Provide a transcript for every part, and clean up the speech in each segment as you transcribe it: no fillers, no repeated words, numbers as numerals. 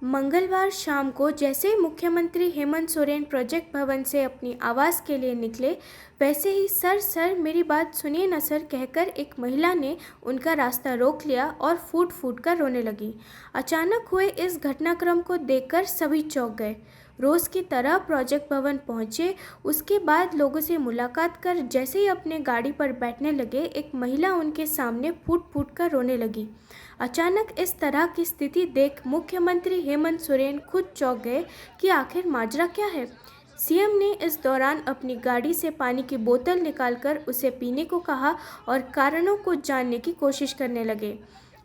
मंगलवार शाम को जैसे ही मुख्यमंत्री हेमंत सोरेन प्रोजेक्ट भवन से अपनी आवास के लिए निकले, वैसे ही सर सर मेरी बात सुनिए न सर कहकर एक महिला ने उनका रास्ता रोक लिया और फूट फूट कर रोने लगी। अचानक हुए इस घटनाक्रम को देखकर सभी चौंक गए। रोज़ की तरह प्रोजेक्ट भवन पहुंचे। उसके बाद लोगों से मुलाकात कर जैसे ही अपने गाड़ी पर बैठने लगे, एक महिला उनके सामने फूट फूट कर रोने लगी। अचानक इस तरह की स्थिति देख मुख्यमंत्री हेमंत सोरेन खुद चौंक गए कि आखिर माजरा क्या है। सीएम ने इस दौरान अपनी गाड़ी से पानी की बोतल निकालकर उसे पीने को कहा और कारणों को जानने की कोशिश करने लगे।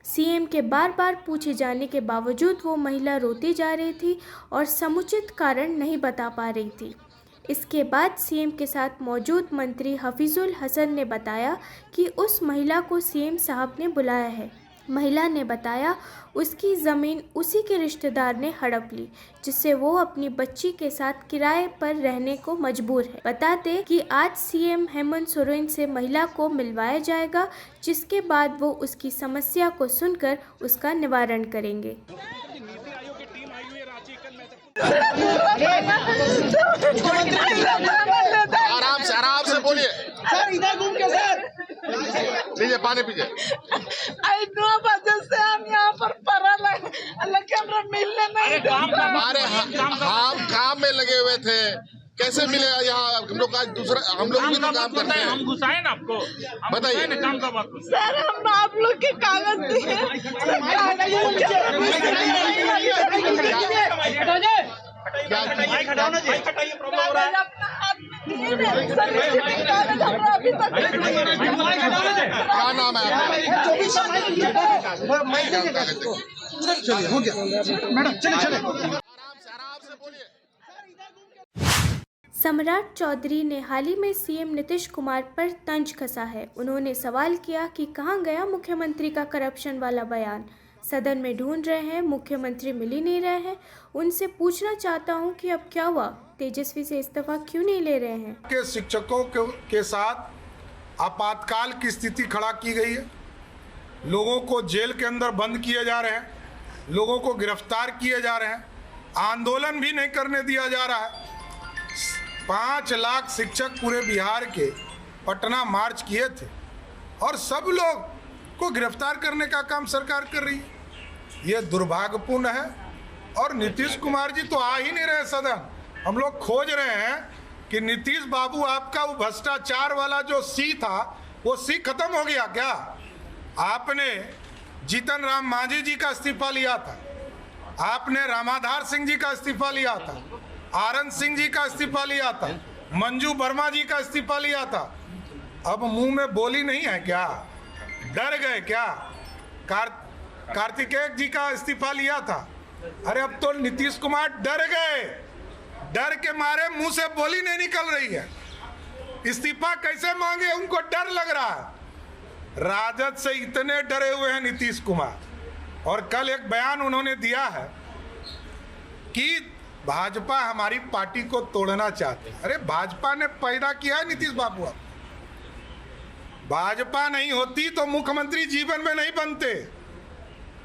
सीएम के बार बार पूछे जाने के बावजूद वो महिला रोती जा रही थी और समुचित कारण नहीं बता पा रही थी। इसके बाद सीएम के साथ मौजूद मंत्री हफीजुल हसन ने बताया कि उस महिला को सीएम साहब ने बुलाया है। महिला ने बताया उसकी ज़मीन उसी के रिश्तेदार ने हड़प ली, जिससे वो अपनी बच्ची के साथ किराए पर रहने को मजबूर है। बताते कि आज सीएम हेमंत सोरेन से महिला को मिलवाया जाएगा, जिसके बाद वो उसकी समस्या को सुनकर उसका निवारण करेंगे। आराम से बोलिए सर, इधर घूम के सर लीजिए पानी पीजिए। आई 9 बजे से हम यहाँ पर परल है, लेकिन हमरा मिलने नहीं देता। अरे हम काम में लगे हुए थे, कैसे मिलेगा यहाँ? हम लोग आज दूसरा हम लोग भी तो काम करते हैं। हम घुसाए ना आपको, बताइए ना काम का बात। सर, हम आप लोग के कागज दिए। क्या नाम है आपका? चलिए, हो गया मैडम, चलिए आराम से बोलिए। सम्राट चौधरी ने हाल ही में सीएम नीतीश कुमार पर तंज कसा है। उन्होंने सवाल किया कि कहां गया मुख्यमंत्री का करप्शन वाला बयान। सदन में ढूंढ रहे हैं, मुख्यमंत्री मिल ही नहीं रहे हैं। उनसे पूछना चाहता हूं कि अब क्या हुआ, तेजस्वी से इस्तीफा क्यों नहीं ले रहे हैं। के शिक्षकों के साथ आपातकाल की स्थिति खड़ा की गई है। लोगों को जेल के अंदर बंद किए जा रहे हैं, लोगों को गिरफ्तार किए जा रहे हैं, आंदोलन भी नहीं करने दिया जा रहा है। 5 लाख शिक्षक पूरे बिहार के पटना मार्च किए थे और सब लोग को गिरफ्तार करने का काम सरकार कर रही है। ये दुर्भाग्यपूर्ण है और नीतीश कुमार जी तो आ ही नहीं रहे सदन। हम लोग खोज रहे हैं कि नीतीश बाबू, आपका वो भ्रष्टाचार वाला जो सी था, वो सी खत्म हो गया क्या? आपने जीतन राम मांझी जी का इस्तीफा लिया था, आपने रामाधार सिंह जी का इस्तीफा लिया था, आनंद सिंह जी का इस्तीफा लिया था, मंजू वर्मा जी का इस्तीफा लिया था। अब मुंह में बोली नहीं है क्या? डर गए क्या? कार्तिकेय जी का इस्तीफा लिया था। अरे अब तो नीतीश कुमार डर गए, डर के मारे मुंह से बोली नहीं निकल रही है। इस्तीफा कैसे मांगे, उनको डर लग रहा है। राजद से इतने डरे हुए हैं नीतीश कुमार। और कल एक बयान उन्होंने दिया है कि भाजपा हमारी पार्टी को तोड़ना चाहते हैं। अरे भाजपा ने पैदा किया है नीतीश बाबू। अब भाजपा नहीं होती तो मुख्यमंत्री जीवन में नहीं बनते।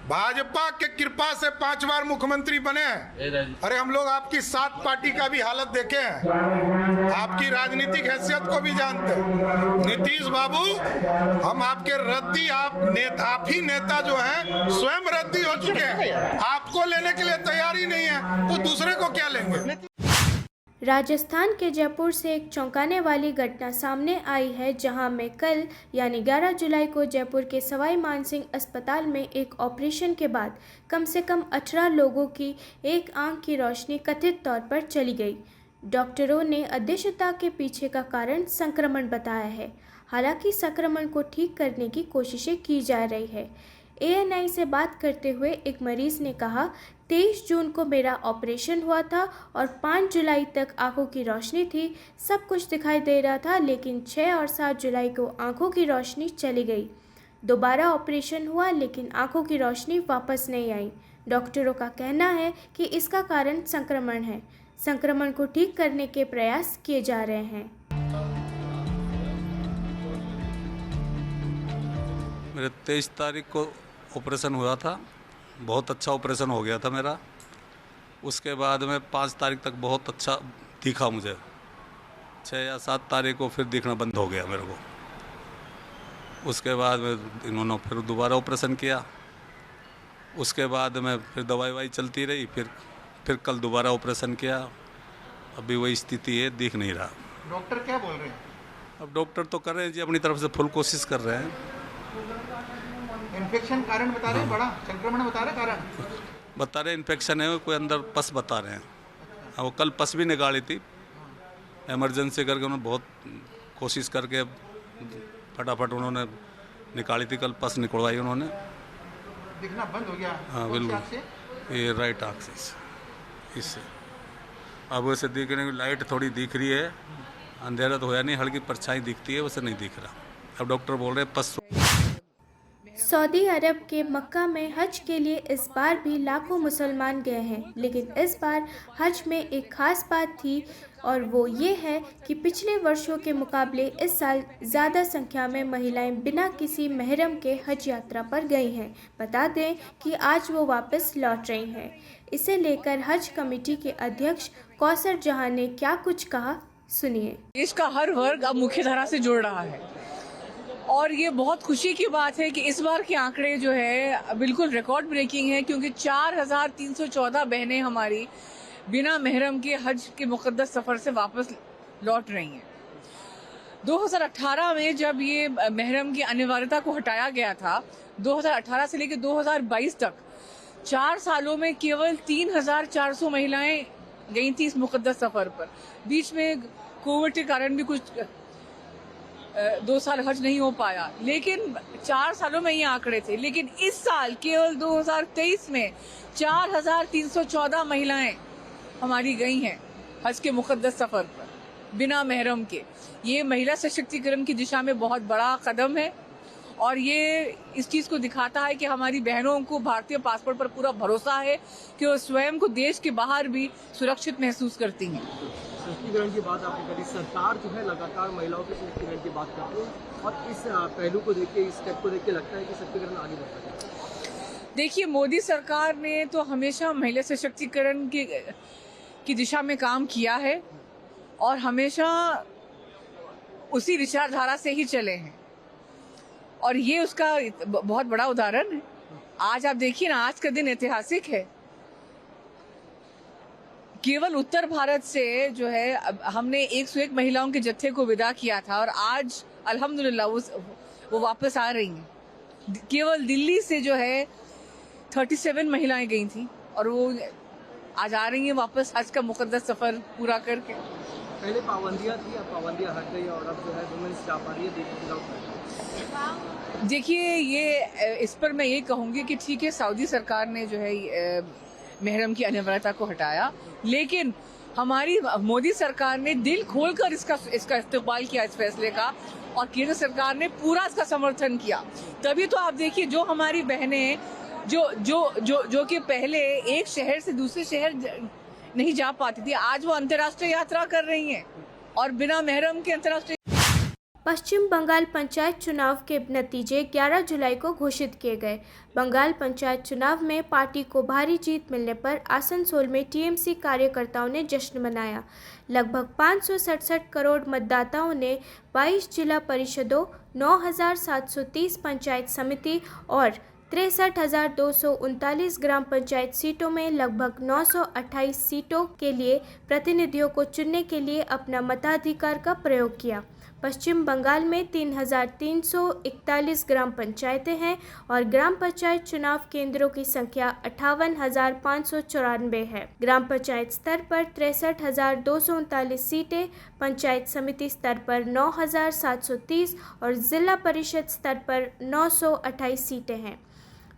भाजपा के कृपा से 5 बार मुख्यमंत्री बने हैं। अरे हम लोग आपकी 7 पार्टी का भी हालत देखे हैं, आपकी राजनीतिक हैसियत को भी जानते हैं। नीतीश बाबू, हम आपके रद्दी, आप ही नेता जो हैं स्वयं रद्दी हो चुके हैं। आपको लेने के लिए तैयारी नहीं है तो दूसरे को क्या लेंगे। राजस्थान के जयपुर से एक चौंकाने वाली घटना सामने आई है, जहां में कल यानी 11 जुलाई को जयपुर के सवाई मानसिंह अस्पताल में एक ऑपरेशन के बाद कम से कम 18 लोगों की एक आंख की रोशनी कथित तौर पर चली गई। डॉक्टरों ने अदृश्यता के पीछे का कारण संक्रमण बताया है। हालांकि संक्रमण को ठीक करने की कोशिशें की जा रही है। ANI से बात करते हुए एक मरीज ने कहा, 23 जून को मेरा ऑपरेशन हुआ था और 5 जुलाई तक आंखों की रोशनी थी, सब कुछ दिखाई दे रहा था, लेकिन 6 और 7 जुलाई को आंखों की रोशनी चली गई। दोबारा ऑपरेशन हुआ लेकिन आंखों की रोशनी वापस नहीं आई। डॉक्टरों का कहना है कि इसका कारण संक्रमण है। संक्रमण को ठीक करने के प्रयास किए जा रहे हैं। मेरे 23 तारीख को ऑपरेशन हुआ था। बहुत अच्छा ऑपरेशन हो गया था मेरा। उसके बाद में 5 तारीख तक बहुत अच्छा दिखा मुझे। 6 या 7 तारीख को फिर दिखना बंद हो गया मेरे को। उसके बाद में इन्होंने फिर दोबारा ऑपरेशन किया। उसके बाद में फिर दवाई चलती रही, फिर कल दोबारा ऑपरेशन किया। अभी वही स्थिति है, दिख नहीं रहा। डॉक्टर क्या बोल रहे हैं? अब डॉक्टर तो कर रहे हैं जी, अपनी तरफ से फुल कोशिश कर रहे हैं। इन्फेक्शन कारण बता रहे हैं, बड़ा संक्रमण बता रहे कारण? बता रहे इन्फेक्शन है, कोई अंदर पस बता रहे हैं। वो कल पस भी निकाली थी इमरजेंसी करके, उन्होंने बहुत कोशिश करके फटाफट उन्होंने निकाली थी। कल पस निकलवाई उन्होंने। दिखना बंद हो गया? हाँ बिल्कुल, ये राइट आँख से इससे। अब वैसे दिखने की लाइट थोड़ी दिख रही है, अंधेरा तो होया नहीं, हल्की परछाई दिखती है, वैसे नहीं दिख रहा। अब डॉक्टर बोल रहे हैं पस। सऊदी अरब के मक्का में हज के लिए इस बार भी लाखों मुसलमान गए हैं, लेकिन इस बार हज में एक खास बात थी और वो ये है कि पिछले वर्षों के मुकाबले इस साल ज़्यादा संख्या में महिलाएं बिना किसी महरम के हज यात्रा पर गई हैं। बता दें कि आज वो वापस लौट रही हैं। इसे लेकर हज कमेटी के अध्यक्ष कौसर जहां ने क्या कुछ कहा, सुनिए। देश का हर वर्ग अब मुख्य धारा से जुड़ रहा है और ये बहुत खुशी की बात है कि इस बार के आंकड़े जो है बिल्कुल रिकॉर्ड ब्रेकिंग है, क्योंकि 4314 बहनें हमारी बिना महरम के हज के मुकद्दस सफ़र से वापस लौट रही हैं। 2018 में जब ये महरम की अनिवार्यता को हटाया गया था, 2018 से लेकर 2022 तक 4 सालों में केवल 3400 महिलाएं गई थी इस मुकद्दस सफ़र पर। बीच में कोविड के कारण भी कुछ 2 साल हज नहीं हो पाया, लेकिन 4 सालों में ये आंकड़े थे। लेकिन इस साल केवल 2023 में 4314 महिलाएं हमारी गई हैं हज के मुकद्दस सफ़र पर बिना महरम के। ये महिला सशक्तिकरण की दिशा में बहुत बड़ा कदम है और ये इस चीज़ को दिखाता है कि हमारी बहनों को भारतीय पासपोर्ट पर पूरा भरोसा है कि वो स्वयं को देश के बाहर भी सुरक्षित महसूस करती हैं। सशक्तिकरण की बात आपने करी, सरकार जो है लगातार महिलाओं के सशक्तिकरण की बात करती है और इस पहलू को देख के, इस स्टेप को देख के लगता है कि सशक्तिकरण आगे बढ़ सकता है। देखिए, मोदी सरकार ने तो हमेशा महिला सशक्तिकरण की दिशा में काम किया है और हमेशा उसी विचारधारा से ही चले हैं और ये उसका बहुत बड़ा उदाहरण है। आज आप देखिए ना, आज का दिन ऐतिहासिक है। केवल उत्तर भारत से जो है हमने 101 महिलाओं के जत्थे को विदा किया था और आज अल्हम्दुलिल्लाह वो वापस आ रही हैं। केवल दिल्ली से जो है 37 महिलाएं गई थी और वो आज आ रही हैं वापस हज का मुकद्दस सफ़र पूरा करके। पहले पाबंदियाँ थी, अब पाबंदियाँ हट गई और अब जो है वुमेन्स जा पा रही है। देखिए, ये इस पर मैं ये कहूँगी कि ठीक है, सऊदी सरकार ने जो है महरम की अनिवार्यता को हटाया, लेकिन हमारी मोदी सरकार ने दिल खोलकर इसका इस्तेमाल किया इस फैसले का और केंद्र सरकार ने पूरा इसका समर्थन किया। तभी तो आप देखिए, जो हमारी बहनें जो कि पहले एक शहर से दूसरे शहर नहीं जा पाती थी, आज वो अंतर्राष्ट्रीय यात्रा कर रही हैं और बिना महरम के अंतर्राष्ट्रीय। पश्चिम बंगाल पंचायत चुनाव के नतीजे 11 जुलाई को घोषित किए गए। बंगाल पंचायत चुनाव में पार्टी को भारी जीत मिलने पर आसनसोल में टीएमसी कार्यकर्ताओं ने जश्न मनाया। लगभग 567 करोड़ मतदाताओं ने 22 जिला परिषदों, 9,730 पंचायत समिति और 63,239 ग्राम पंचायत सीटों में लगभग 928 सीटों के लिए प्रतिनिधियों को चुनने के लिए अपना मताधिकार का प्रयोग किया। पश्चिम बंगाल में 3,341 ग्राम पंचायतें हैं और ग्राम पंचायत चुनाव केंद्रों की संख्या 58,594 है। ग्राम पंचायत स्तर पर 63,239 सीटें, पंचायत समिति स्तर पर 9,730 और जिला परिषद स्तर पर 928 सीटें हैं।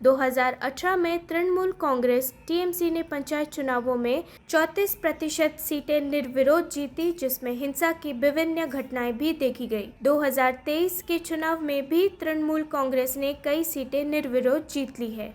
2018 में तृणमूल कांग्रेस टीएमसी ने पंचायत चुनावों में 34% सीटें निर्विरोध जीती, जिसमें हिंसा की विभिन्न घटनाएं भी देखी गई। 2023 के चुनाव में भी तृणमूल कांग्रेस ने कई सीटें निर्विरोध जीत ली है।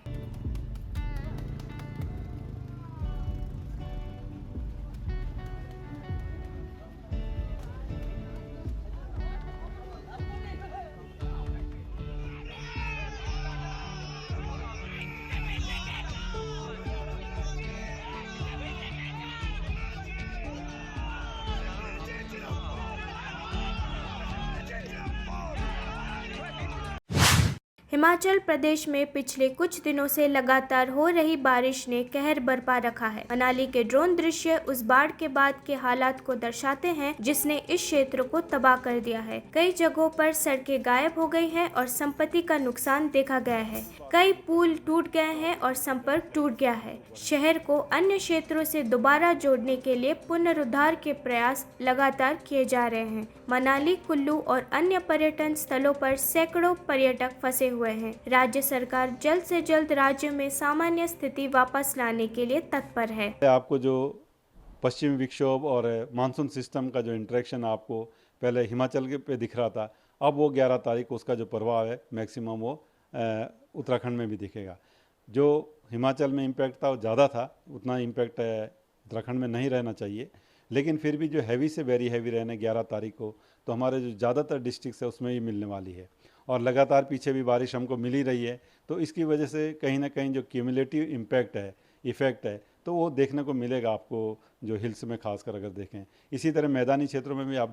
हिमाचल प्रदेश में पिछले कुछ दिनों से लगातार हो रही बारिश ने कहर बरपा रखा है। मनाली के ड्रोन दृश्य उस बाढ़ के बाद के हालात को दर्शाते हैं जिसने इस क्षेत्र को तबाह कर दिया है। कई जगहों पर सड़कें गायब हो गई हैं और संपत्ति का नुकसान देखा गया है। कई पुल टूट गए हैं और संपर्क टूट गया है। शहर को अन्य क्षेत्रों से दोबारा जोड़ने के लिए पुनरुद्धार के प्रयास लगातार किए जा रहे हैं। मनाली, कुल्लू और अन्य पर्यटन स्थलों पर सैकड़ों पर्यटक फंसे हुए हैं। राज्य सरकार जल्द से जल्द राज्य में सामान्य स्थिति वापस लाने के लिए तत्पर है। आपको जो पश्चिमी विक्षोभ और मानसून सिस्टम का जो इंटरेक्शन आपको पहले हिमाचल के पे दिख रहा था, अब वो 11 तारीख को उसका जो प्रभाव है मैक्सिमम वो उत्तराखंड में भी दिखेगा। जो हिमाचल में इम्पैक्ट था वो ज़्यादा था, उतना इम्पैक्ट उत्तराखंड में नहीं रहना चाहिए, लेकिन फिर भी जो हैवी से वेरी हैवी रहने 11 तारीख को तो हमारे जो ज़्यादातर डिस्ट्रिक्ट है उसमें ही मिलने वाली है। और लगातार पीछे भी बारिश हमको मिल ही रही है, तो इसकी वजह से कहीं ना कहीं जो क्यूमुलेटिव इम्पैक्ट है, इफ़ेक्ट है, तो वो देखने को मिलेगा आपको जो हिल्स में खासकर अगर देखें। इसी तरह मैदानी क्षेत्रों में भी आप